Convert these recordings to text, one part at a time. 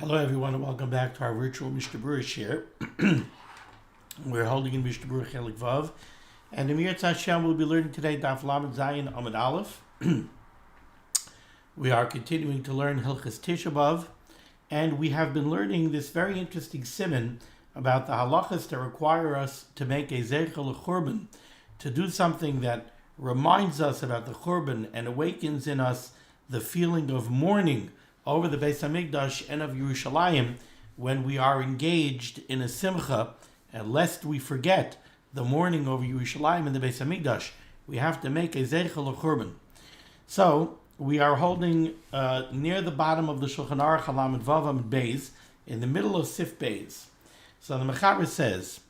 Hello everyone and welcome back to our virtual Berurah share. We're holding in Berurah Chelik Vav, and in Mir Hashem we'll be learning today Daf Lamed Zayin Amud Aleph. We are continuing to learn Hilchos Tisha B'Av, and we have been learning this very interesting Siman about the halachos that require us to make a churban, to do something that reminds us about the churban and awakens in us the feeling of mourning over the Beis Hamikdash and of Yerushalayim when we are engaged in a simchah, and lest we forget the mourning over Yerushalayim and the Beis Hamikdash, we have to make a churban. So we are holding near the bottom of the Shulchan Aruch Lamed Vav Amud Beis, in the middle of Sif Beis. So the Mechaber says,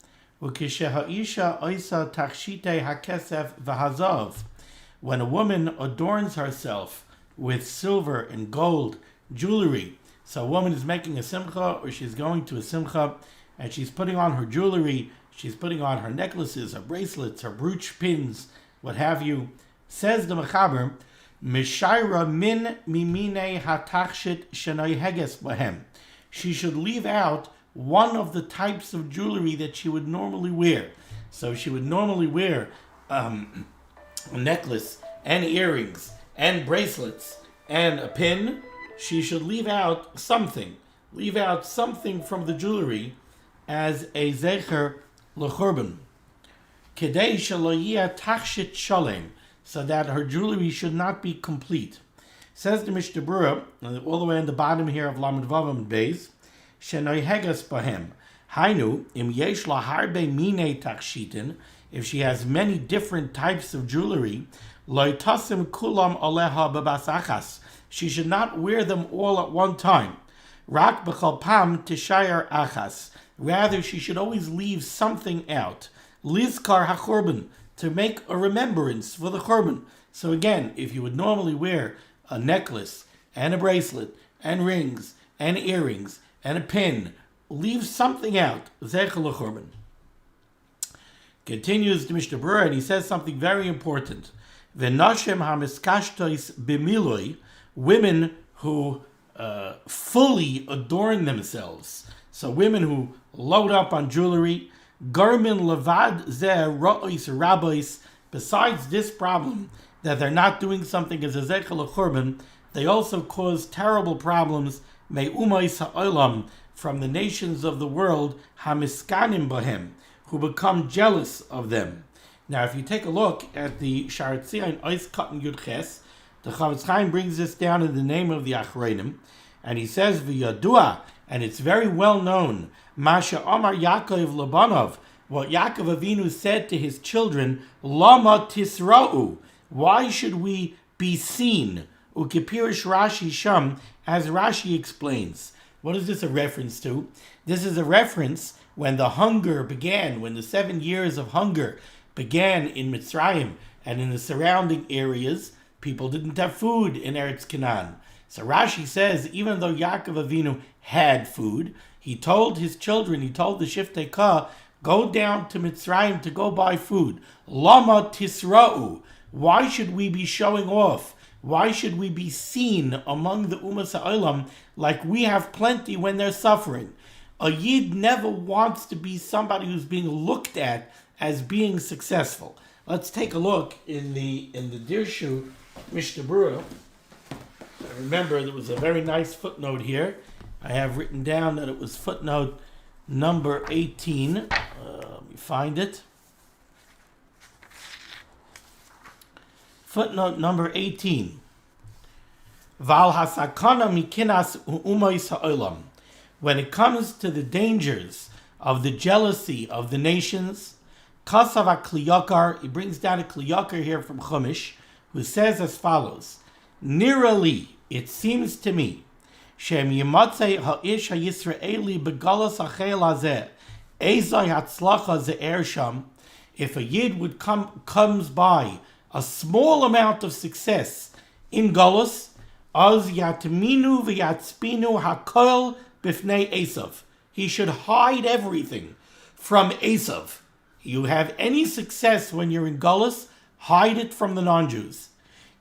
"Ukishehaisha oisa tachshitei hakesef v'hazav." When a woman adorns herself with silver and gold jewelry. So a woman is making a simchah, or she's going to a simchah, and she's putting on her jewelry, she's putting on her necklaces, her bracelets, her brooch pins, what have you. Says the Mechaber, Mishaira min mimine hatachshit shenoi heges bahem. She should leave out one of the types of jewelry that she would normally wear. So she would normally wear a necklace and earrings and bracelets and a pin. She should leave out something from the jewelry as a zecher l'churban. Kedei shelo yeh tachshit shalem, so that her jewelry should not be complete. Says the Mishnah Berurah, all the way in the bottom here of Lamed Vav Amud Beis, shenoi heges bahem. Hainu, im yesh la harbe mine tachshitin, if she has many different types of jewelry, lo tasim kulam aleha bebas achas, she should not wear them all at one time. Rak b'chol pam tishayar achas, rather she should always leave something out. Lizkar hachorban, to make a remembrance for the churban. So again, if you would normally wear a necklace and a bracelet and rings and earrings and a pin, leave something out. Zecher l'churban. Continues the Mishnah Berurah, and he says something very important. V'nashem hamiskashtos b'miloi, women who fully adorn themselves. So women who load up on jewelry. Garmin levad zeh ra'os rabbis. Besides this problem that they're not doing something as a zecher l'churban, they also cause terrible problems me'umais ha'olam, from the nations of the world, hamiskanim bahem, who become jealous of them. Now, if you take a look at the Sharatzion Ois Katan Yud Ches, the Chavetz Chaim brings this down in the name of the Achreinim, and he says, "V'yadua," and it's very well known, Masha Amar Yaakov Labanov, what Yaakov Avinu said to his children, Lama Tisra'u, why should we be seen? Ukipirish Rashi Sham, as Rashi explains. What is this a reference to? This is a reference when the hunger began, when the 7 years of hunger began in Mitzrayim and in the surrounding areas. People didn't have food in Eretz Canaan. So Rashi says, even though Yaakov Avinu had food, he told his children, he told the Shiftei Ka, go down to Mitzrayim to go buy food. Lama Tisra'u, why should we be showing off? Why should we be seen among the Umas HaOlam like we have plenty when they're suffering? A Yid never wants to be somebody who's being looked at as being successful. Let's take a look in the Dirshu Mishnah Berurah. Remember, there was a very nice footnote here. I have written down that it was footnote number 18. Let me find it. Footnote number 18. Val hasakana mikinas u'umais ha'olam. When it comes to the dangers of the jealousy of the nations, Kasav HaKliyakar, he brings down a Kliyakar here from Chumash, who says as follows, Nirali, it seems to me, Shem Yimatzei Ha'ish HaYisraeli Begalas HaCheil Hazeh, Ezai Hatzlacha Ze'er Sham, if a Yid comes by a small amount of success in Galus, Az Yatminu V'Yatspinu HaKol Bifnei Esav, he should hide everything from Esav. You have any success when you're in Galus, hide it from the non-Jews.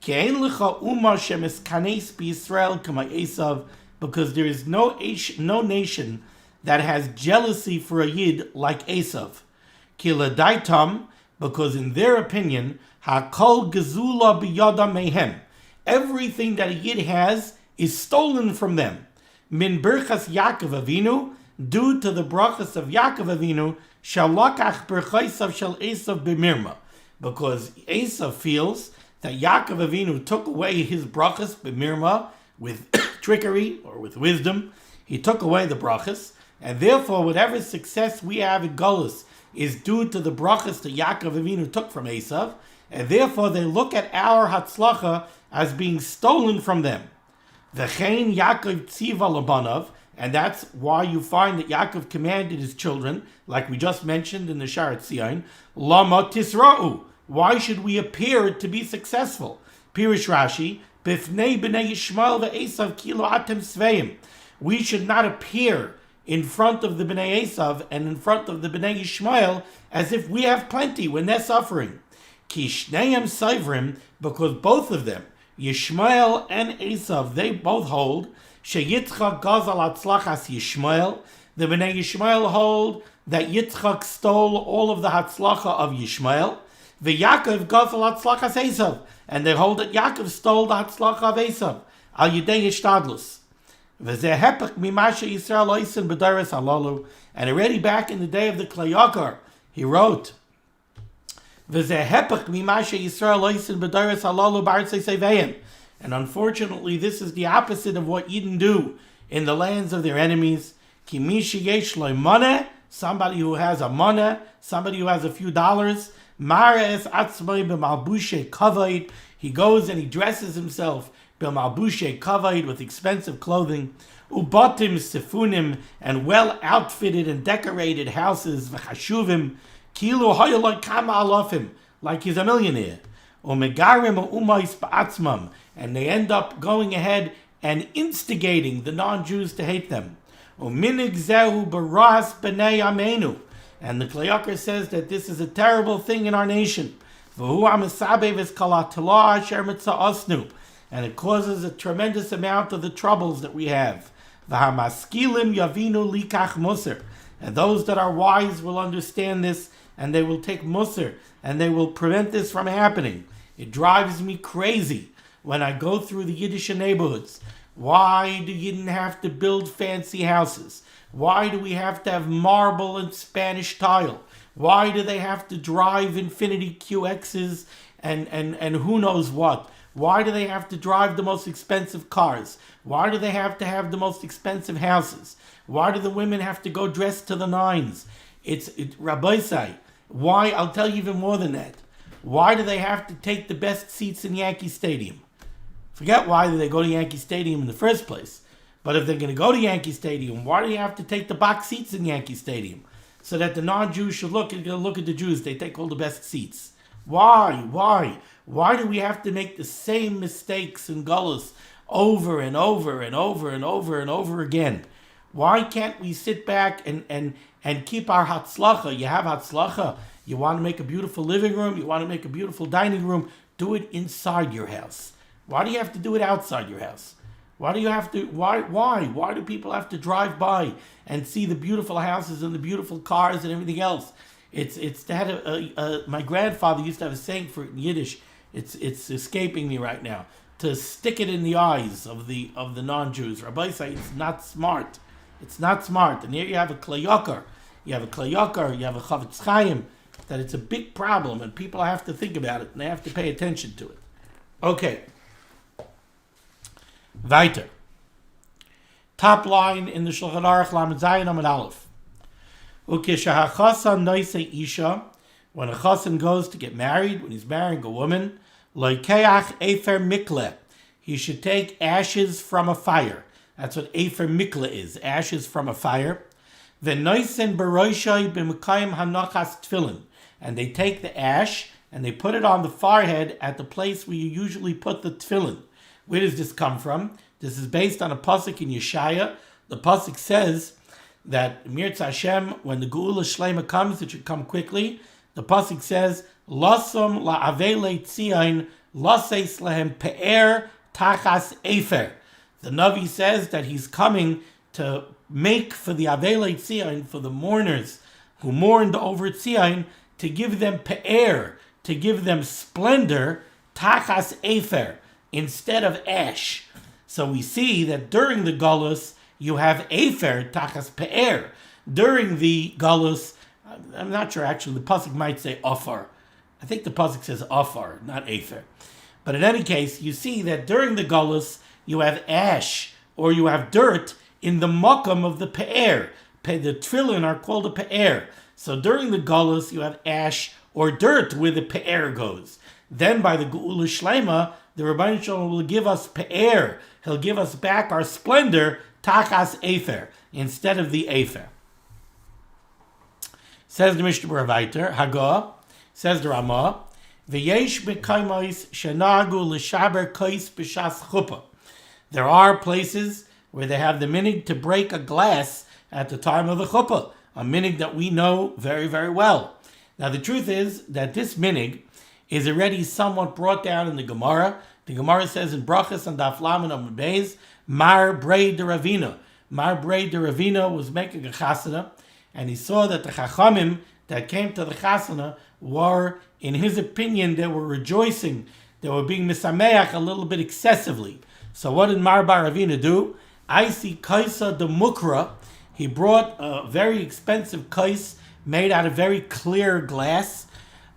Ki ein lecha umma shemiskanei b'Yisrael k'ma Esav because there is no nation that has jealousy for a Yid like Esav. Kiladaitam, because in their opinion, Hakol Gezula biyada mehem, everything that a Yid has is stolen from them. Min berchas Yaakov Avinu, due to the brachas of Yaakov Avinu, shalakach berchaisav shel Esav b'mirma, because Esav feels that Yaakov Avinu took away his brachas b'mirma, with trickery or with wisdom. He took away the brachas, and therefore whatever success we have in Golus is due to the brachas that Yaakov Avinu took from Esav, and therefore they look at our hatzlacha as being stolen from them. V'chein Yaakov tziva labanav, and that's why you find that Yaakov commanded his children, like we just mentioned in the Sharat Tzion, Lama Tisra'u, why should we appear to be successful? Pirish Rashi, Bifnei b'nei Yishmael ve'esav kilo atem sveim. We should not appear in front of the b'nei Esav and in front of the b'nei Yishmael as if we have plenty when they're suffering. Ki shneim seivrim, because both of them, Yishmael and Esav, they both hold sheYitzchak gazal hatzlachas Yishmael. The b'nei Yishmael hold that Yitzchak stole all of the hatzlacha of Yishmael. VeYaakov gazal hatzlachas Esav, and they hold that Yaakov stole the hatzlacha of Esav. Al yidei hishtadlus. V'zeh hepech mimashe Yisrael oisen b'daras halalu. And already back in the day of the Klayakar, he wrote, V'zeh hepech mimashe Yisrael oisen b'daras halalu b'artzei seveim. And unfortunately, this is the opposite of what Yidden do in the lands of their enemies. Ki mishi yesh lo moneh, somebody who has a moneh, somebody who has a few dollars. Mares atzmai b'malbushe kavod. He goes and he dresses himself b'malbushe kavod, with expensive clothing. Ubatim sifunim, and well outfitted and decorated houses. V'chashuvim kilu hayoloi kama alofim, like he's a millionaire. Umegarim umais ba'atzmam, and they end up going ahead and instigating the non-Jews to hate them. Uminig zehu baras b'nei amenu. And the Klayakar says that this is a terrible thing in our nation. And it causes a tremendous amount of the troubles that we have. And those that are wise will understand this, and they will take musar, and they will prevent this from happening. It drives me crazy when I go through the Yiddish neighborhoods. Why do Yidden have to build fancy houses? Why do we have to have marble and Spanish tile? Why do they have to drive Infinity QXs and who knows what? Why do they have to drive the most expensive cars? Why do they have to have the most expensive houses? Why do the women have to go dressed to the nines? Rabbi Say, why? I'll tell you even more than that. Why do they have to take the best seats in Yankee Stadium? Forget why do they go to Yankee Stadium in the first place. But if they're going to go to Yankee Stadium, why do you have to take the box seats in Yankee Stadium? So that the non-Jews should look at the Jews, they take all the best seats. Why? Why do we have to make the same mistakes in Gullus over and over and over and over and over again? Why can't we sit back and keep our hatzlacha? You have hatzlacha, you want to make a beautiful living room, you want to make a beautiful dining room, do it inside your house. Why do you have to do it outside your house? Why do you have to? Why do people have to drive by and see the beautiful houses and the beautiful cars and everything else? It's that my grandfather used to have a saying for it in Yiddish. It's escaping me right now. To stick it in the eyes of the non-Jews. Rabbi say it's not smart. It's not smart. And here you have a Klayakar. You have a Chavetz Chaim. That it's a big problem and people have to think about it and they have to pay attention to it. Okay. Weiter. Top line in the Shulchan Aruch Lamed Zayin Amud Aleph. Ukesha Chasan noisei isha, when a Chasan goes to get married, when he's marrying a woman, loikeach efer mikle, he should take ashes from a fire. That's what efer mikle is, ashes from a fire. V'noisen beroishai b'mekayim hanachas tefillin, and they take the ash and they put it on the forehead at the place where you usually put the tefillin. Where does this come from? This is based on a pasuk in Yeshaya. The pasuk says that Mirtz Hashem, when the Geula Shlema comes, it should come quickly. The pasuk says, "Lasam la'avei leitzion laseis lehem pe'er tachas efer." The Navi says that he's coming to make for the Avelei Tzion, for the mourners who mourned over Tzion, to give them pe'er, to give them splendor, tachas efer, instead of ash. So we see that during the Galus, you have efer, tachas pe'er. During the Galus, I'm not sure actually, the pasuk might say ofar. I think the pasuk says ofar, not efer. But in any case, you see that during the Galus, you have ash, or you have dirt, in the makam of the pe'er. The tefillin are called a pe'er. So during the Galus, you have ash or dirt where the pe'er goes. Then by the Geula Shlema, the Rebbeinu Shalom will give us pe'er. He'll give us back our splendor, tachas efer, instead of the efer. Says the Mishnah Berurah, Hagah, says the Ramah, V'yesh b'kaimos shenagu l'shaber kais b'shas chuppah. There are places where they have the minig to break a glass at the time of the chuppah, a minig that we know very, very well. Now the truth is that this minig is already somewhat brought down in the Gemara. The Gemara says in Brachas and Daf Lamed Amud Beis, Mar Brei de Ravina. Mar Brei de Ravina was making a chasana, and he saw that the chachamim that came to the chasana were, in his opinion, they were rejoicing. They were being misameach a little bit excessively. So what did Mar Bar Ravina do? I see kaisa de mukra. He brought a very expensive kais made out of very clear glass.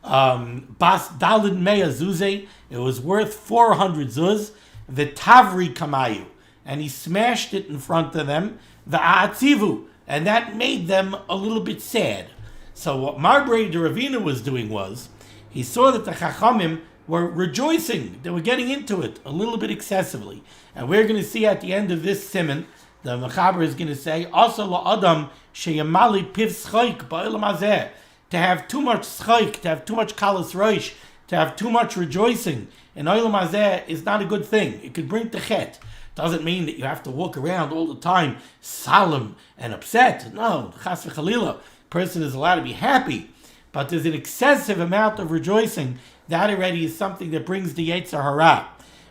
Bas dalid mea zuze. It was worth 400 zuz. The tavri kamayu. And he smashed it in front of them. The a'atzivu. And that made them a little bit sad. So what Mar Brei de Ravina was doing was, he saw that the chachamim were rejoicing. They were getting into it a little bit excessively. And we're going to see at the end of this Siman, the Mechaber is going to say, also la'adam sheyamali piv schaik ba'olam hazeh. To have too much schaik, to have too much kalas roish, to have too much rejoicing in olam hazeh is not a good thing. It could bring techet. Doesn't mean that you have to walk around all the time solemn and upset. No, chas v'chalila. Person is allowed to be happy, but there's an excessive amount of rejoicing. That already is something that brings the Yetzer Hara.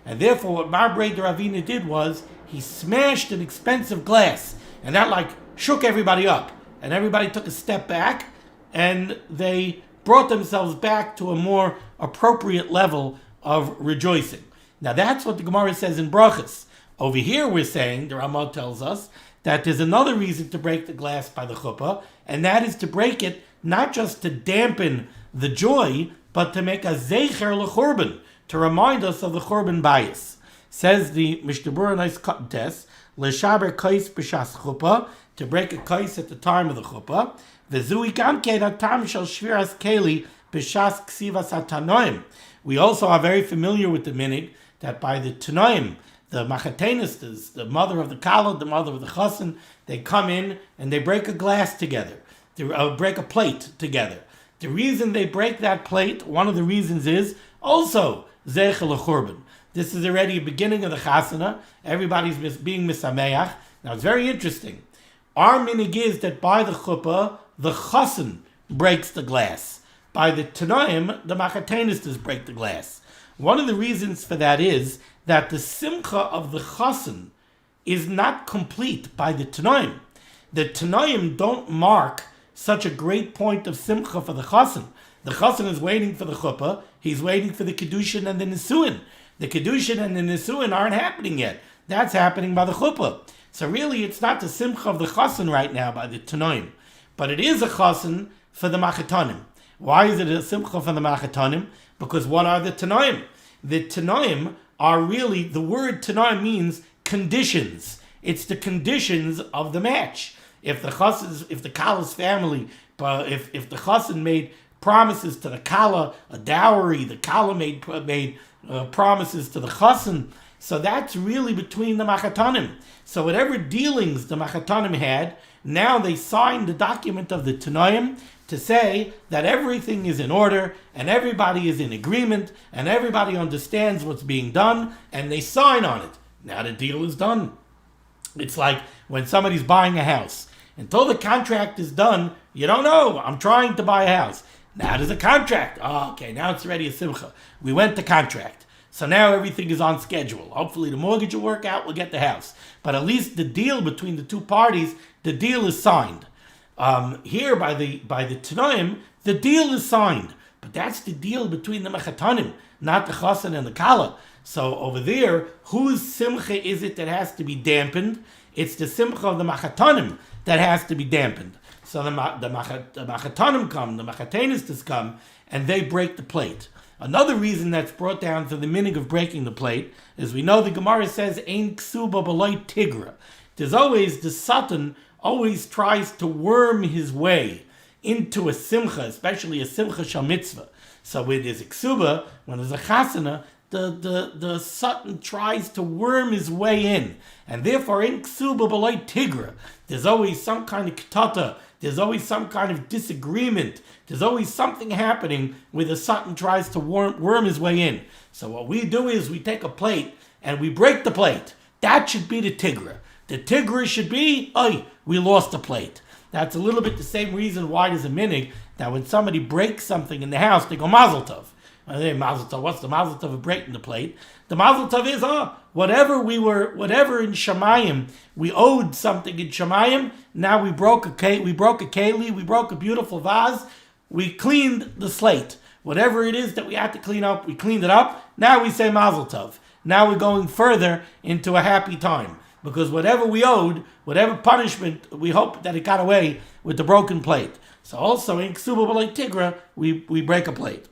And therefore what Mar Brei de Ravina did was, he smashed an expensive glass, and that like shook everybody up. And everybody took a step back, and they brought themselves back to a more appropriate level of rejoicing. Now that's what the Gemara says in Brachas. Over here we're saying, the Ramah tells us, that there's another reason to break the glass by the chuppah, and that is to break it not just to dampen the joy, but to make a zeicher lechurban, to remind us of the churban bias. Says the Mishnah Berurah nice cut test, l'shaber kais b'shas chuppah, to break a kais at the time of the chuppah, v'zui gam kein atam shel shviras keli b'shas ksivas tenaim. We also are very familiar with the minig that by the tenaim, the machatenistas, the mother of the Kallah, the mother of the Chasan, they come in and they break a glass together. They break a plate together. The reason they break that plate, one of the reasons is also zeicher lechurban. This is already a beginning of the chasana. Everybody's being misameach. Now it's very interesting. Our minig is that by the chuppah, the Chasan breaks the glass. By the tenaim, the machatenistas break the glass. One of the reasons for that is that the simchah of the Chasan is not complete by the tenaim. The tenaim don't mark such a great point of simchah for the Chasan. The Chasan is waiting for the chuppah. He's waiting for the kedushin and the nisuin. The kedushin and the nisuin aren't happening yet. That's happening by the chuppah. So really, it's not the simcha of the Chasan right now by the tenaim, but it is a Chasan for the machatanim. Why is it a simcha for the machatanim? Because what are the tenaim? The tenaim are really, the word tenaim means conditions. It's the conditions of the match. If the Kallah's family, if the Chasan made promises to the Kallah, a dowry, the Kallah made promises to the Chasan, so that's really between the machatanim. So whatever dealings the machatanim had, now they signed the document of the tenaim to say that everything is in order and everybody is in agreement and everybody understands what's being done and they sign on it. Now the deal is done. It's like when somebody's buying a house. Until the contract is done, you don't know. I'm trying to buy a house. Now there's a contract. Oh, okay, now it's already a simcha. We went to contract. So now everything is on schedule. Hopefully the mortgage will work out, we'll get the house. But at least the deal between the two parties, the deal is signed. Here by the tenaim, the deal is signed. But that's the deal between the mechatanim, not the Chasan and the Kallah. So over there, whose simchah is it that has to be dampened? It's the simchah of the mechatanim that has to be dampened. So the mechatanim come, the mechatenistas come, and they break the plate. Another reason that's brought down to the minig of breaking the plate is we know the Gemara says, Ein ksuba b'loy tigra. There's always, the Satan always tries to worm his way into a simcha, especially a simcha shal mitzvah. So when there's a ksuba, when there's a chasana, the Satan tries to worm his way in. And therefore, in ksuba b'loy tigra, there's always some kind of ketata, there's always some kind of disagreement, there's always something happening where the Satan tries to worm his way in. So what we do is we take a plate and we break the plate. That should be the tigra. The tigra should be, we lost the plate. That's a little bit the same reason why there's a minig that when somebody breaks something in the house, they go mazel tov. Mazel tov. What's the mazel tov of breaking the plate? The mazel tov is, whatever in Shemayim, we owed something in Shemayim. Now we broke a keli, we broke a beautiful vase. We cleaned the slate. Whatever it is that we had to clean up, we cleaned it up. Now we say mazel tov. Now we're going further into a happy time. Because whatever we owed, whatever punishment, we hope that it got away with the broken plate. So also in Ksuba B'Lei Tigra, we break a plate.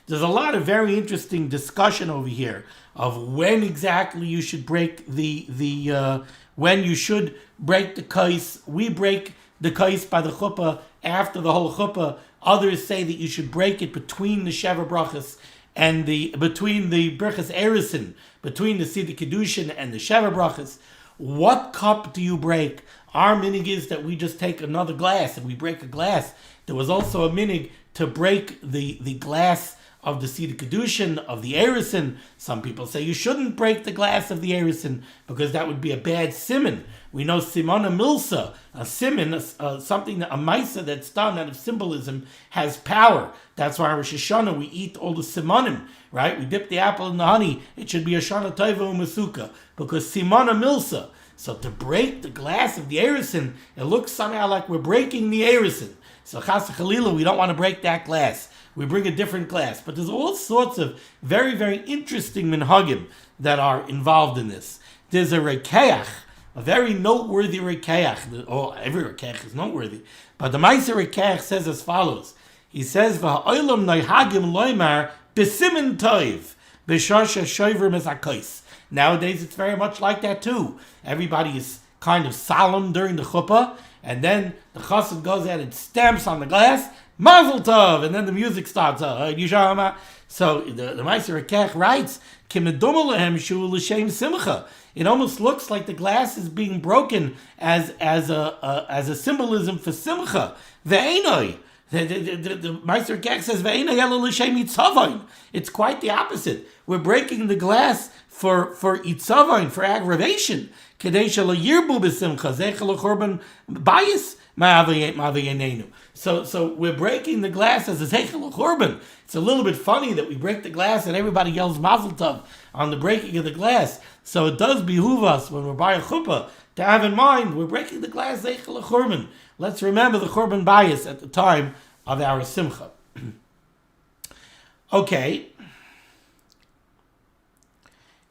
There's a lot of very interesting discussion over here of when exactly you should break when you should break the kais. We break the kais by the chuppah after the whole chuppah. Others say that you should break it between the Sheva Brachas and between the Birchas Erison, between the Siddur Kedushin and the Sheva Brachas. What cup do you break? Our minig is that we just take another glass and we break a glass. There was also a minig to break the glass of the Siddur Kedushin, of the Erison. Some people say you shouldn't break the glass of the Erison because that would be a bad Siman. We know Siman a milsa, a Siman, something, a maisa that's done out of symbolism has power. That's why Rosh Hashanah we eat all the Simanim, right? We dip the apple in the honey. It should be a Shana Tova Umasuka because Siman a milsa. So to break the glass of the Erison, it looks somehow like we're breaking the Erison. So Chas Chalila, we don't want to break that glass. We bring a different glass. But there's all sorts of very, very interesting minhagim that are involved in this. There's a rekeach, a very noteworthy rekeach. Every rekeach is noteworthy. But the Meiser rekeach says as follows. He says, V'ha'olam noihagim loymar b'simin toiv b'shasha shoiver mezakos. Nowadays it's very much like that too. Everybody is kind of solemn during the chuppah, and then the Chasan goes out and stamps on the glass, Mazel Tov, and then the music starts. So the Meiser Rekech writes, simcha. It almost looks like the glass is being broken as a symbolism for simcha. The Meiser Rekech says, it's quite the opposite. We're breaking the glass for itzavain, for aggravation. So we're breaking the glass as a zeichel churban. It's a little bit funny that we break the glass and everybody yells mazel tov on the breaking of the glass. So it does behoove us when we're by a chuppah to have in mind we're breaking the glass zeichel churban. Let's remember the churban bias at the time of our simcha. Okay.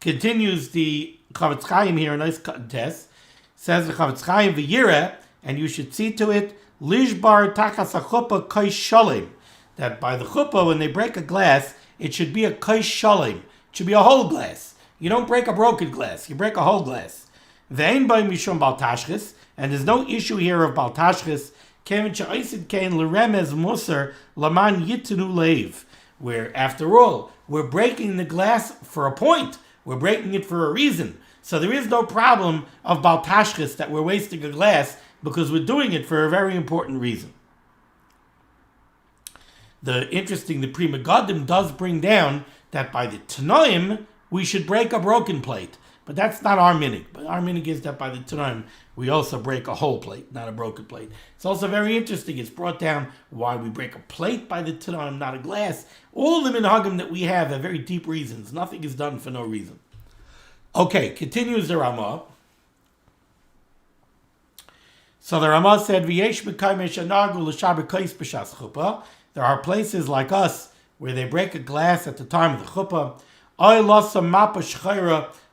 Continues the Chavetz Chaim here, a nice cut and test. Says the Chavetz Chaim v'yireh, and you should see to it, lishbar tachas chuppah kais shalem, that by the chuppah, when they break a glass, it should be a kais shalem. It should be a whole glass. You don't break a broken glass, you break a whole glass. Ve'ein by mishum bal tashchis, and there's no issue here of bal tashchis, kevin she'osid kein l'remez musar laman yitenu leiv, where, after all, we're breaking the glass for a point. We're breaking it for a reason. So there is no problem of bal tashchis that we're wasting a glass because we're doing it for a very important reason. The Pri Megadim does bring down that by the tenaim we should break a broken plate. But that's not our minig. But our minig is that by the tenaim we also break a whole plate, not a broken plate. It's also very interesting. It's brought down why we break a plate by the tenaim, not a glass. All the minhagim that we have very deep reasons. Nothing is done for no reason. Okay, continues the Ramah. So the Ramah said, there are places like us where they break a glass at the time of the chuppah,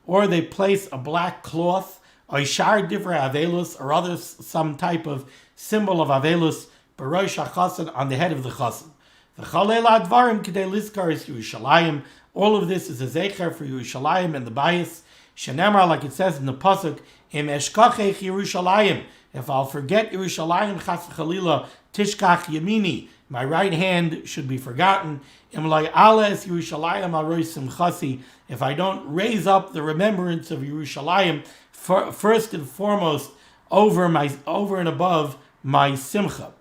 or they place a black cloth, or other some type of symbol of avelus, on the head of the Chasan. All of this is a zecher for Yerushalayim and the bias. Shenemar, like it says in the pasuk, Im eshkachech Yerushalayim. If I'll forget Yerushalayim, chas v'chalila, tishkach yamini, my right hand should be forgotten. Im loy ales Yerushalayim aroy simchasi. If I don't raise up the remembrance of Yerushalayim, first and foremost, over and above my simchah.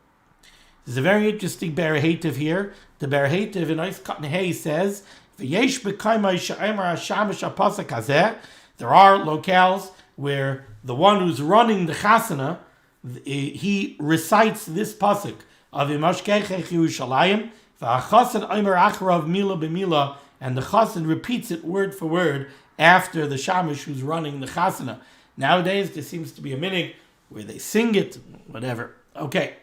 There's a very interesting Berurah here. The Berurah in Ois Katan Hay says, there are locales where the one who's running the chasana, he recites this pasuk of Imashkechech Yerushalayim, v'achasan omer acharav mila b'mila, and the chasan repeats it word for word after the shamish who's running the chasana. Nowadays there seems to be a minig where they sing it, whatever. Okay.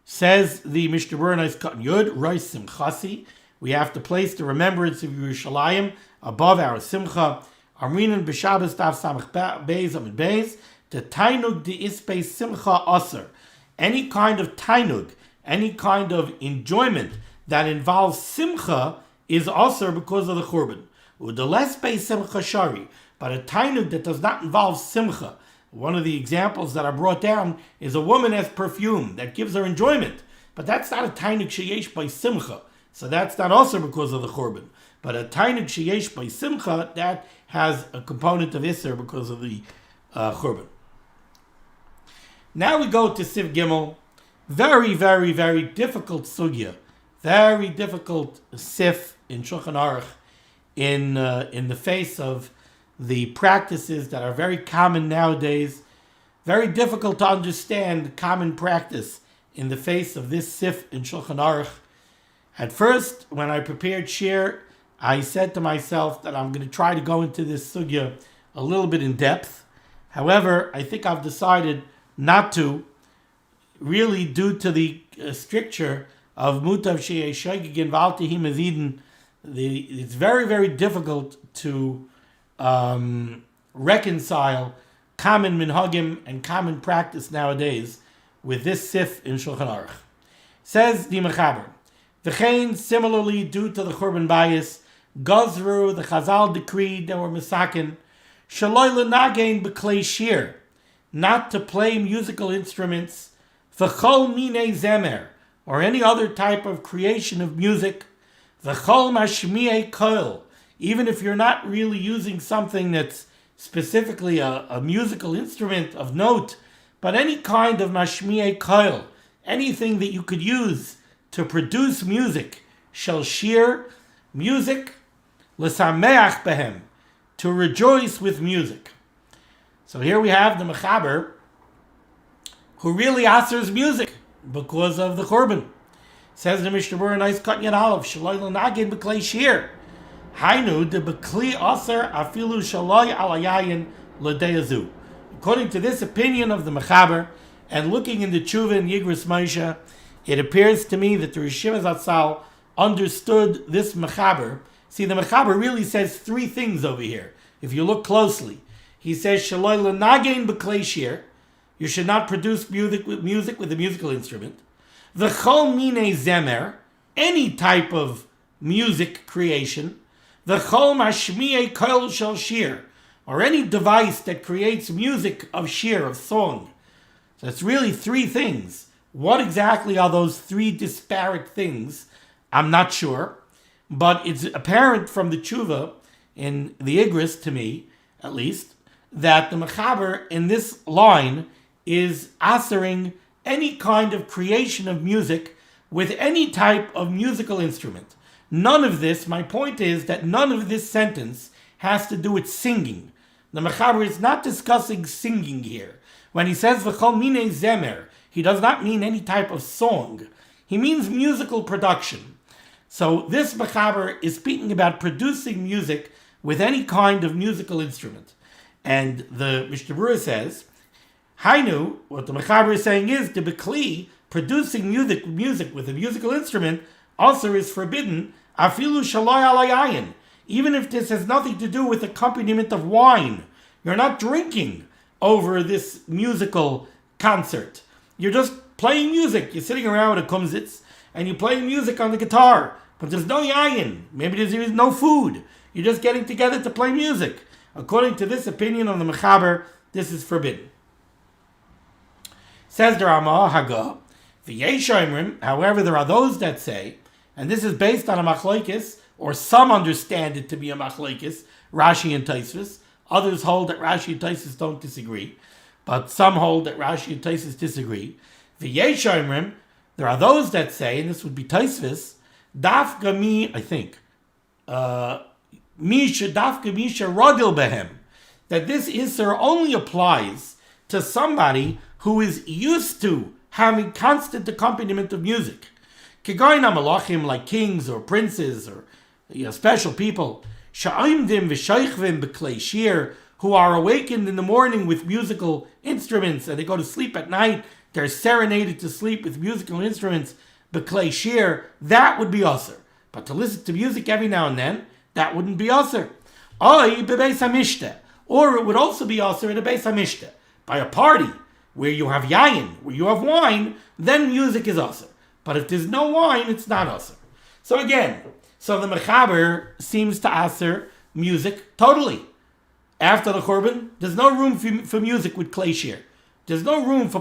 Says the Mishnah Berurah Katan Yud, Reis Simchasi, we have to place the remembrance of Yerushalayim above our simcha. Amrinan b'Shabbos Daf Samach Beis Amid Beis, the tainug de ispe simcha aser. Any kind of tainug, any kind of enjoyment that involves simcha is aser because of the churban. U'deles be simcha shari, but a tainug that does not involve simcha. One of the examples that are brought down is a woman has perfume that gives her enjoyment, but that's not a tainug sheyesh by simcha, so that's not also because of the churban. But a tainug sheyesh by simcha, that has a component of iser because of the churban. Now we go to Siv Gimel. Very, very, very difficult sugya, very difficult sif in Shulchan Aruch in the face of the practices that are very common nowadays. Very difficult to understand common practice in the face of this sif in Shulchan Aruch. At first, when I prepared shir, I said to myself that I'm going to try to go into this sugya a little bit in depth. However, I think I've decided not to, really due to the stricture of mutav she'ei shogegin v'altihim azidin. It's very, very difficult to reconcile common minhagim and common practice nowadays with this sif in Shulchan Aruch. Says the Mechaber, v'chein, similarly due to the churban bias, Gazru, the Chazal decreed, they were misakin, shaloi l'nagein b'klei shir, not to play musical instruments, v'chol minei zemer, or any other type of creation of music, v'chol mashmiei kol, even if you're not really using something that's specifically a musical instrument of note, but any kind of mashmiei kol, anything that you could use to produce music, shall shir, music, l'sameach behem, to rejoice with music. So here we have the Mechaber, who really asers music because of the churban. Says the Mishnah Berurah Nice Katan Yad Aleph, shaloi l'nagin b'klei shir. Hainu de b'kli aser afilu shaloi alayayin l'deyazu. According to this opinion of the Mechaber, and looking in the Tshuva and Yigris Moshe, it appears to me that the Rishiva Zatzal understood this Mechaber. See, the Mechaber really says three things over here. If you look closely, he says shaloi l'nagin b'klei shir. You should not produce music with a musical instrument. V'chol minei zemer, any type of music creation. V'chol mashmiei kol shel shir, or any device that creates music of shir, of song. So it's really three things. What exactly are those three disparate things? I'm not sure, but it's apparent from the tshuva in the Igris, to me at least, that the Mechaber in this line is asering any kind of creation of music with any type of musical instrument. None of this, my point is that none of this sentence has to do with singing. The Mechaber is not discussing singing here. When he says v'chol minei zemer, he does not mean any type of song. He means musical production. So this Mechaber is speaking about producing music with any kind of musical instrument. And the Mishnah Berurah says, Hainu, what the Mechaber is saying is, the Bekli, producing music with a musical instrument, also is forbidden, afilu shaloi alayayin, even if this has nothing to do with accompaniment of wine. You're not drinking over this musical concert. You're just playing music. You're sitting around with a kumsitz, and you're playing music on the guitar, but there's no yayin. Maybe there's no food. You're just getting together to play music. According to this opinion of the Mechaber, this is forbidden. Says the Ramah Haggah, however, there are those that say, and this is based on a machlokes, or some understand it to be a machlokes, Rashi and Tosfos. Others hold that Rashi and Tosfos don't disagree, but some hold that Rashi and Tosfos disagree. There are those that say, and this would be Tosfos, dafka mi, I think, misha dafka misha radil behem, that this Isser only applies to somebody who is used to having constant accompaniment of music. Kegoyna malachim, like kings or princes or special people, sha'imdim v'shaychvim b'klei shir, who are awakened in the morning with musical instruments, and they go to sleep at night, they're serenaded to sleep with musical instruments, b'klei shir, that would be usher. But to listen to music every now and then, that wouldn't be usher. Oy bebeis hamishta, or it would also be usher in a beis hamishta, by a party where you have yayin, where you have wine, then music is usher. But if there's no wine, it's not usher. So again, the Mechaber seems to usher music totally. After the churban, there's no room for music with klei shir. There's no room for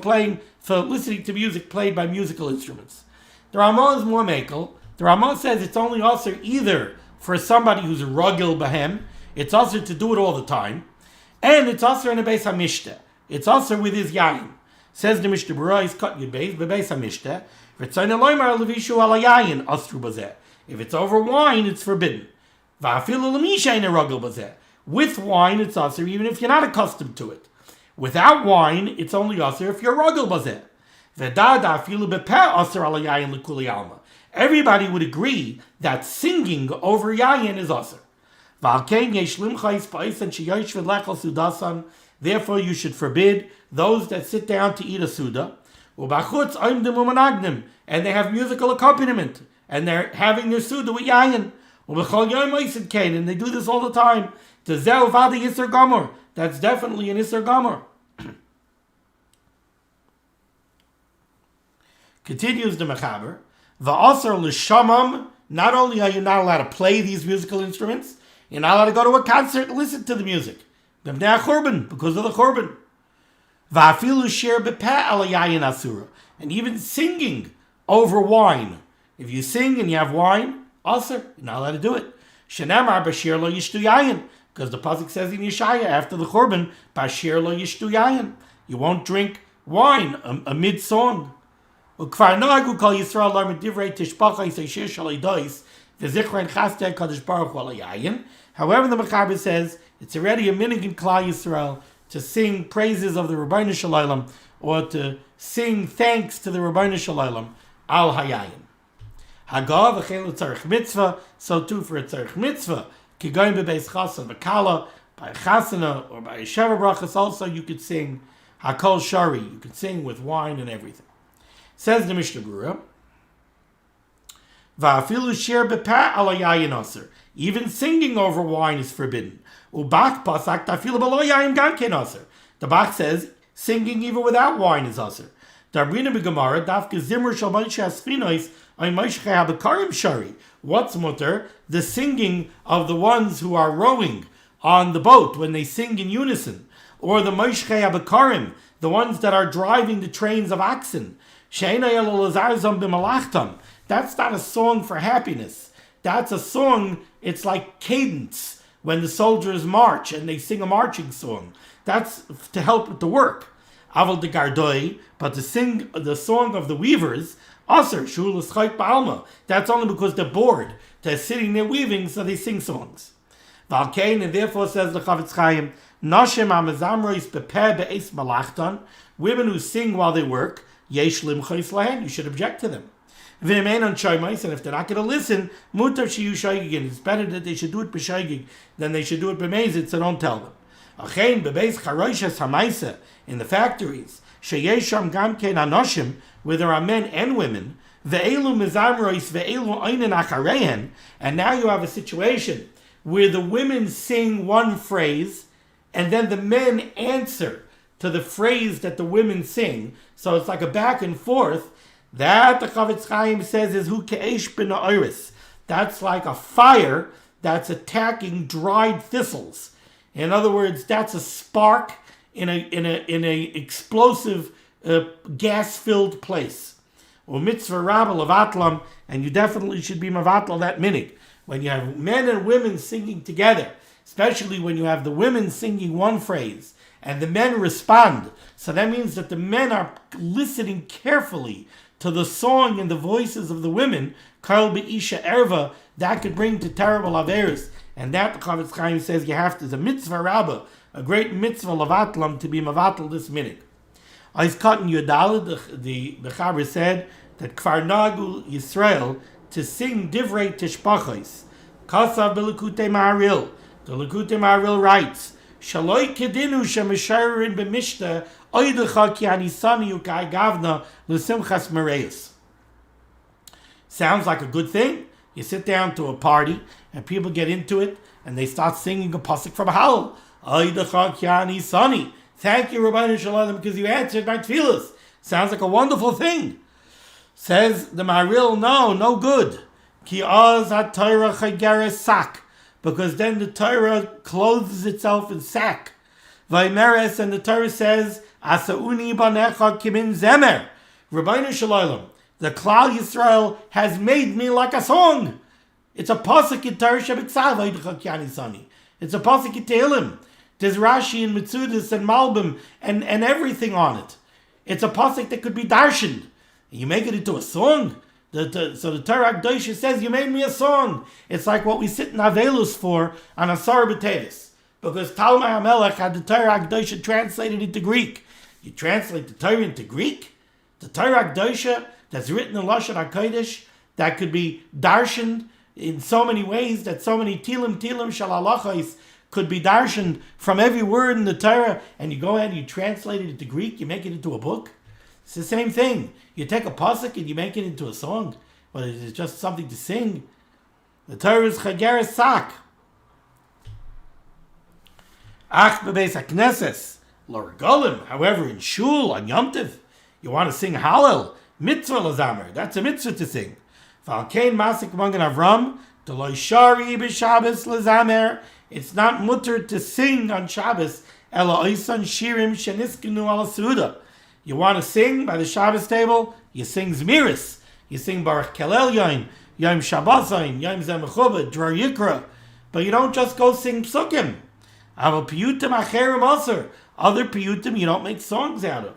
listening to music played by musical instruments. The Ramah is more mekel. The Ramah says it's only usher either for somebody who's rugil bahem, it's usher to do it all the time, and it's usher in a beis hamishta. It's also with his yayin. Says the Mishnah Berurah, he's cut your beis hamishta. If it's over wine, it's forbidden. With wine, it's usher even if you're not accustomed to it. Without wine, it's only usher if you're rugil bazeh. Everybody would agree that singing over yayin is usher. Therefore, you should forbid those that sit down to eat a suda, and they have musical accompaniment, and they're having their suda with yayin, and they do this all the time. That's definitely an Isser Gomer. Continues the Mechaber, va'asar l'shamam, not only are you not allowed to play these musical instruments, you're not allowed to go to a concert and listen to the music. Because of the churban. Va'afilu shir b'peh ala yayin asura. And even singing over wine. If you sing and you have wine, also, you're not allowed to do it. Shenamar b'shir lo yishtu yayin. Because the pasuk says in Yeshaya, after the churban, b'shir lo yishtu yayin. You won't drink wine amid song. Ukvar nagu kol Yisrael lar medivrei tishpacha yisay shir shalei dois. V'zichrein chastei kadosh baruch hu ala yayin. However, the Mechaber says it's already a minhag in Kallah Yisrael to sing praises of the Rabbeinu Shalom or to sing thanks to the Rabbeinu Shalom al hayayin. Haggah v'chein l'tzarich mitzvah, so too for a tzarich mitzvah. Kigoyim bebeis Chasan v'Kallah, by a Chasana or by a Sheva brachas also you could sing hakol shari. You could sing with wine and everything. Says the Mishnah Berurah, va'afilu shir b'peh ala yayin aser. Even singing over wine is forbidden. Ubach pasak tafilu b'lo yayin gan ken aser. The Bach says singing even without wine is aser. Darbrina b'gemara dafke zimur shal moshe asfinois ay moshe habakarim shari. What's mutter? The singing of the ones who are rowing on the boat when they sing in unison, or the moshe habakarim, the ones that are driving the trains of oxen. She'ena yelo lazarzam b'malachtam. That's not a song for happiness. That's a song, it's like cadence when the soldiers march and they sing a marching song. That's to help with the work. Aval de gardoi, but to sing the song of the weavers, Aser, shul l'schayt ba'alma. That's only because they're bored. They're sitting there weaving, so they sing songs. Valkein, and therefore says the Chavetz Chaim, Nashim amazamrois bepeh be'es malachton, women who sing while they work, yesh limchos lahen, you should object to them. V'emein on shoymais, and if they're not going to listen, mutar shiyu shaygig, it's better that they should do it b'shaygig than they should do it b'mezit, so don't tell them. Achein bebeis charoishes hamaisa, in the factories, sheyesham gamkein anoshim, where there are men and women, ve'elu mezamrois ve'elu oinen acharehen, and now you have a situation where the women sing one phrase, and then the men answer to the phrase that the women sing. So it's like a back and forth. That, the Chavetz Chaim says, is hu ke'esh b'na'oris. That's like a fire that's attacking dried thistles. In other words, that's a spark in a explosive gas-filled place. Or mitzvah rabba levatlam, and you definitely should be mavatl that minig. When you have men and women singing together, especially when you have the women singing one phrase and the men respond, so that means that the men are listening carefully to the song and the voices of the women, Kol be'isha erva, that could bring to terrible averis. And that, the Chavetz Chaim says, you have to, the mitzvah rabbah, a great mitzvah levatlam, to be mavatl this minute. I've cut in Yudalad, the Chaber said that Kfar Nagu Yisrael, to sing divrei tishpachos. Kasav b'likutei ma'aril. The Likutei Ma'aril writes, Shaloi kedinu shemisharin b'mishnah oidecha ki anisani ukai gavna l'simchas mereis. Sounds like a good thing. You sit down to a party and people get into it and they start singing a pasuk from Hallel. Oidecha ki anisani. Thank you, Rabbeinu Shalom, because you answered my tefillas. Sounds like a wonderful thing. Says the Ma'aril, no good. Ki oz HaTorah chageres sak, because then the Torah clothes itself in sack. Vaymeres, and the Torah says, Asauni banecha kimin zemer. Rabbeinu Shalom, the Kallah Yisrael has made me like a song. It's a pasuk in Torah shebitzav oidecha ki anisani. It's a pasuk in Tehillim. There's Rashi and Mitzudis and Malbim and everything on it. It's a pasuk that could be darshaned. You make it into a song. So the Torah Akdosha says, you made me a song. It's like what we sit in Avelus for on Asar B'Tevis. Because Talmai HaMelech had the Torah Akdosha translated into Greek. You translate the Torah into Greek? The Torah Akdosha that's written in Lashon HaKodesh, that could be darshaned in so many ways, that so many tilim shal halachos could be darshaned from every word in the Torah, and you go ahead and you translate it into Greek, you make it into a book. It's the same thing. You take a pasuk and you make it into a song, but it's just something to sing. The Torah is chageres sak. Ach bebeis hakneses lo regalim. However, in shul on Yom Tov, you want to sing Hallel, mitzvah lazamer. That's a mitzvah to sing. Valkein masik magen Avram to lo shari b'Shabbos lazamer. It's not mutter to sing on Shabbos. Ela oisan shirim sheniskenu ala suda. You want to sing by the Shabbos table? You sing Zmiris. You sing Baruch Kelel Yom, Yom Shabbosayin, Yom Zemechubah, Drar Yikra. But you don't just go sing psukim. Aval piyutim acherim aser. Other piyutim you don't make songs out of.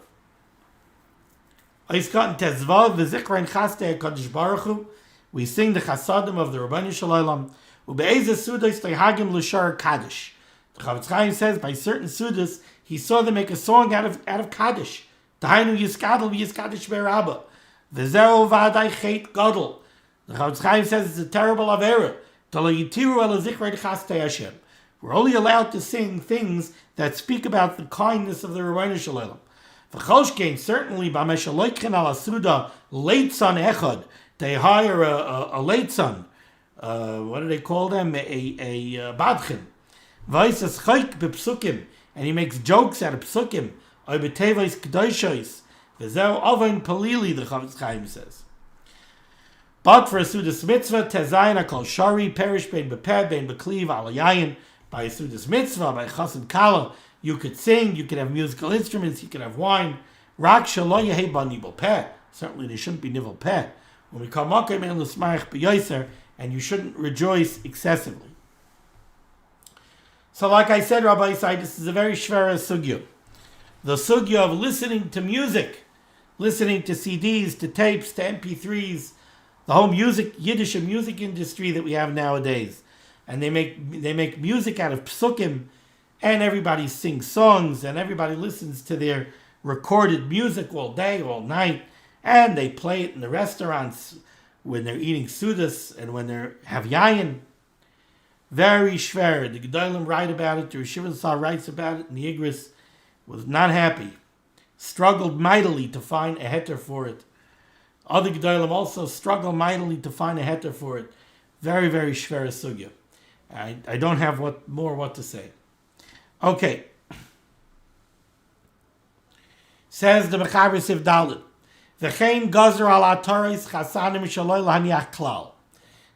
Oiskat tezvav v'zikra in chastei HaKadosh Baruch Hu. We sing the chasadim of the Rabbeinu Shalom. Ube'ezeh sudos tehagim l'shar Kaddish. The Chavetz Chaim says by certain sudas he saw them make a song out of Kaddish. Tainu yiskadel v'yiskadish be'rabba. V'zeu v'adai chet gadol. The Chavetz Chaim says it's a terrible avera. Tolo yitiru ala zikra chastei Hashem. We're only allowed to sing things that speak about the kindness of the Rabbeinu Shalom. V'choshkein, certainly, b'meshaloichen ala suda leitzan echad. They hire a leitzan. What do they call them? A badchen. V'isas chayk b'psukim. And he makes jokes out of psukim. Oy b'tevais k'doishois. V'zeu ovain palili, the Chavetz Chaim says. But for a sudas mitzvah, tezayin akol shari, perish bein b'peh, bein b'kliv, alayayin. By a sudas mitzvah, by Chasan Kallah, you could sing, you could have musical instruments, you could have wine. Rak shalo yehei ba nibul peh. Certainly there shouldn't be nibul peh. When we call makom en l'smayach b'yoser, and you shouldn't rejoice excessively. So like I said, Rabbi Yisai, this is a very shvera sugya. The sugya of listening to music. listening to CDs, to tapes, to MP3s, the whole Yiddish music industry that we have nowadays. And they make music out of psukim, and everybody sings songs, and everybody listens to their recorded music all day, all night, and they play it in the restaurants when they're eating sudas and when they have yayin. Very schwer. The Gedolim write about it, the Rishivan Sah writes about it, and the Igris was not happy. Struggled mightily to find a heter for it. Other Gedolim also struggle mightily to find a heter for it. Very, very schwer sugya. I don't have what to say. Okay. Says the Mechaber Sif Dalet. V'chein gozer al HaTorah chasanim shaloi lahaniach klal.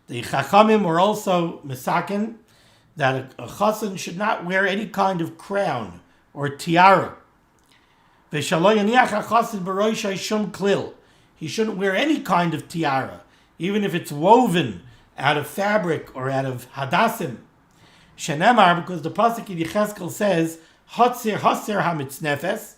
The Chachamim were also misaken that a Chasan should not wear any kind of crown or tiara. V'shaloi yaniach HaChasan b'roishai shum klil. He shouldn't wear any kind of tiara, even if it's woven out of fabric or out of hadassim. Shenemar, because the pasuk in Yechezkel says, Hatzir hamitznefes,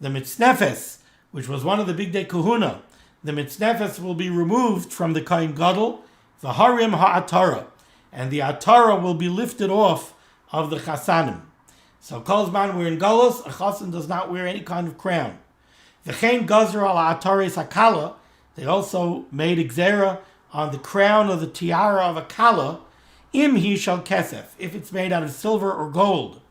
the mitznefes, which was one of the big day kahuna, the mitznefes will be removed from the kohen gadol, the harim HaTorah, and the HaTorah will be lifted off of the chasanim. So kolzman we're in Golos, a chasan does not wear any kind of crown. V'chein gazer al HaTorah Kallah, they also made a gzera on the crown or the tiara of a Kallah, im he shall kesef, if it's made out of silver or gold.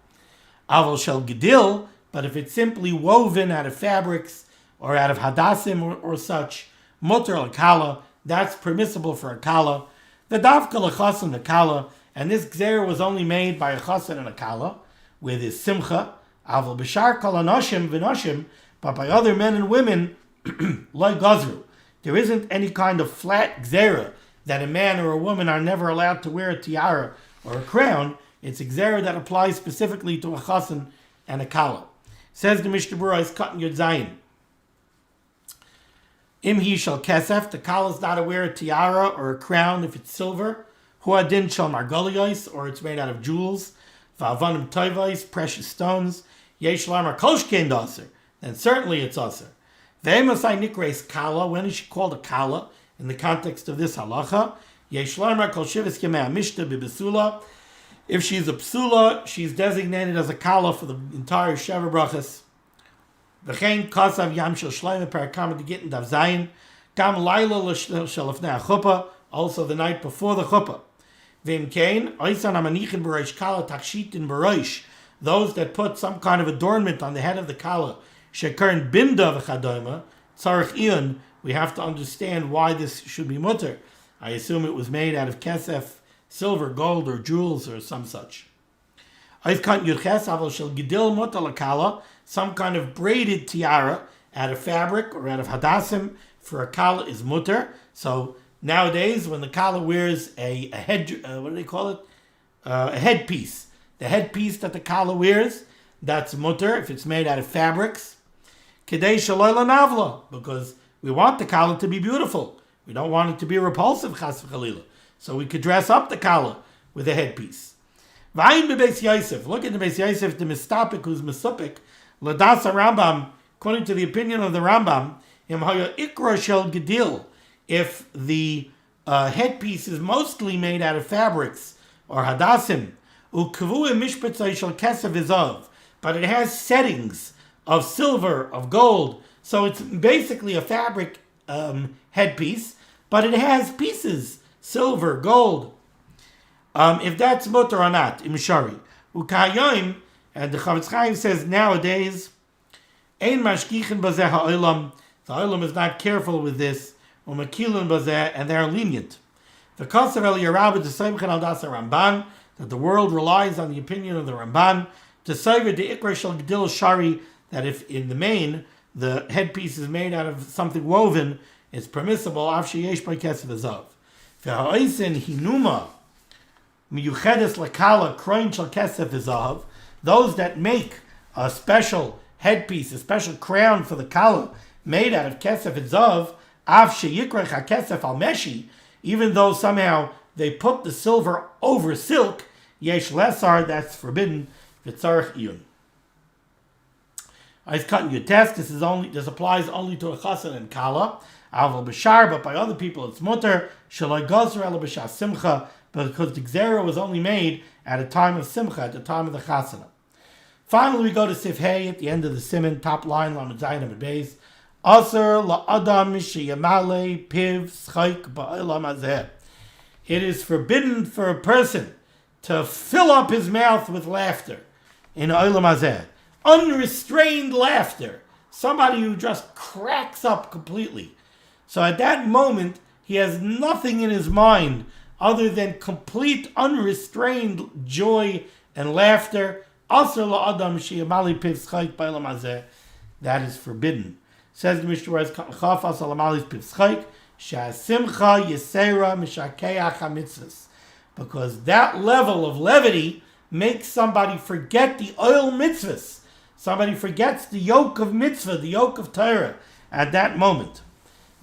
Aval shall gedil, but if it's simply woven out of fabrics or out of hadassim or such, mutter al Kallah, that's permissible for a Kallah. The davka l'chasan the Kallah, and this gzera was only made by a chasan and a Kallah, with his simchah. Aval b'shar kol anoshim v'noshim, but by other men and women, like gazru. There isn't any kind of flat gzera that a man or a woman are never allowed to wear a tiara or a crown. It's a gzera that applies specifically to a chasan and a Kallah. Says the Mishnah Berurah is cut in Yud Zayin. Im he shall kesef, the Kallah is not to wear a tiara or a crown if it's silver. Hu adin shal margoliyos, or it's made out of jewels. Va'avanim toivos, precious stones. Yesh lamar kolshkein daser, then certainly it's aser. Ve'emasai nikreis Kallah, when is she called a Kallah in the context of this halacha? Yesh lamar kol shivas yemei Mishnah b'besula. If she's a psula, she's designated as a Kallah for the entire Sheva Brachas. V'chein kasav yam shel shleim parakam to get in dav zayin. Kam laila l'shelafnei chuppah, also the night before the chuppah. V'im kein oisan amanichin b'roish Kallah takshitin b'roish. Those that put some kind of adornment on the head of the Kallah, shekern binda v'chadoma tzarich iyon. We have to understand why this should be mutter. I assume it was made out of kesef, silver, gold, or jewels, or some such. Some kind of braided tiara out of fabric or out of hadassim for a Kallah is mutter. So nowadays, when the Kallah wears a head, what do they call it? A headpiece. The headpiece that the Kallah wears, that's mutter if it's made out of fabrics. Kedei shaloi lanavla, because we want the Kallah to be beautiful. We don't want it to be repulsive, chas v'chalila. So we could dress up the Kallah with a headpiece. V'ayin bebeis Yosef. Look at the Beis Yosef, the mistapik, who's misupik. Ladasa Rambam, according to the opinion of the Rambam, im haya ikra shel gedil. If the headpiece is mostly made out of fabrics or hadassim, ukvu mishpatzay shel kesef izav, but it has settings of silver, of gold, so it's basically a fabric headpiece, but it has pieces, silver, gold. If that's mutter or not, imshari. Ukayim, and the Chavetz Chaim says nowadays, ein mashkichin bazeh ha'olam. The olam is not careful with this. Umakilun bazeh, and they are lenient. The kasav el yarabah to seimchen al dasa Ramban, that the world relies on the opinion of the Ramban to savor the ikra shel gedil shari, that if in the main the headpiece is made out of something woven, it's permissible. Af sheyesh by kesef azav. V'ha'oisen hinuma miyuchedes lekala kroin shel kesef azav. Those that make a special headpiece, a special crown for the Kallah made out of kesef azav, af sheyikrech hakesef al meshi, even though somehow they put the silver over silk, yesh lesar, that's forbidden. V'tzarich iyun. Ice cutting your test. This applies only to a Chasan and Kallah. Aval b'shar, but by other people it's mutter. Shaloi gozer ela b'shas simcha, because the gzera was only made at a time of simcha, at the time of the Chasan. Finally, we go to Sif Hey at the end of the Siman, top line, Lamed Zayin and Beis. Aser la'adam sheyamale piv schaik ba'olam hazeh. It is forbidden for a person to fill up his mouth with laughter in olam hazeh. Unrestrained laughter. Somebody who just cracks up completely. So at that moment, he has nothing in his mind other than complete unrestrained joy and laughter. Asr la'adam sheyamale piv schaik ba'olam hazeh. That is forbidden. Says the Mishnah, Chafas alamalis piv schaik, simcha yisera mishakeach hamitzvos. Because that level of levity makes somebody forget the oil mitzvahs. Somebody forgets the yoke of mitzvah, the yoke of Torah at that moment.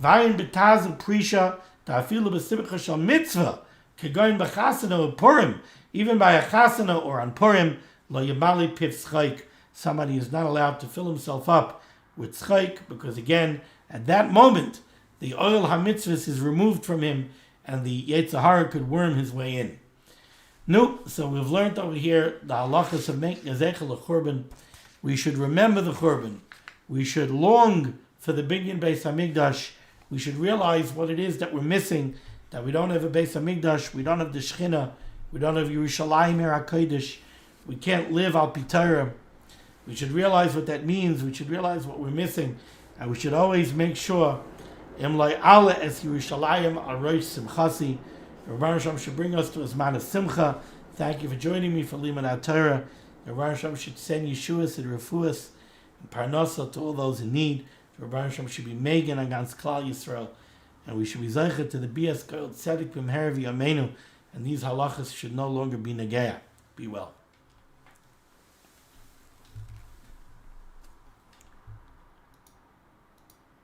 Vayin betaz and prisha, ta'afilu b'simcha shal mitzvah, kegoin b'chasana or Purim, even by a chasana or on Purim, lo yamali piv schaik. Somebody is not allowed to fill himself up with schaik, because again, at that moment, the oil hamitzvahs is removed from him, and the Yetzer Hara could worm his way in. Nope. So we've learned over here the halachos of making a zeichel churban. We should remember the churban. We should long for the binyan Beis Hamikdash. We should realize what it is that we're missing. That we don't have a Beis Hamikdash. We don't have the Shechina. We don't have Yerushalayim HaKodesh. We can't live al pi Torah. We should realize what that means. We should realize what we're missing, and we should always make sure. Imlay ala es Yerushalayim al rosh simchasi. Rabbi Hashem should bring us to his man of simcha. Thank you for joining me for limud HaTorah. Rabbi Hashem should send Yeshuas and Refuas and Parnasa to all those in need. Rabbi Hashem should be Megan against Kallah Yisrael, and we should be Zeicha to the Bias Gold Tzedek B'Mher V'Yameinu, and these halachos should no longer be Negea. Be well.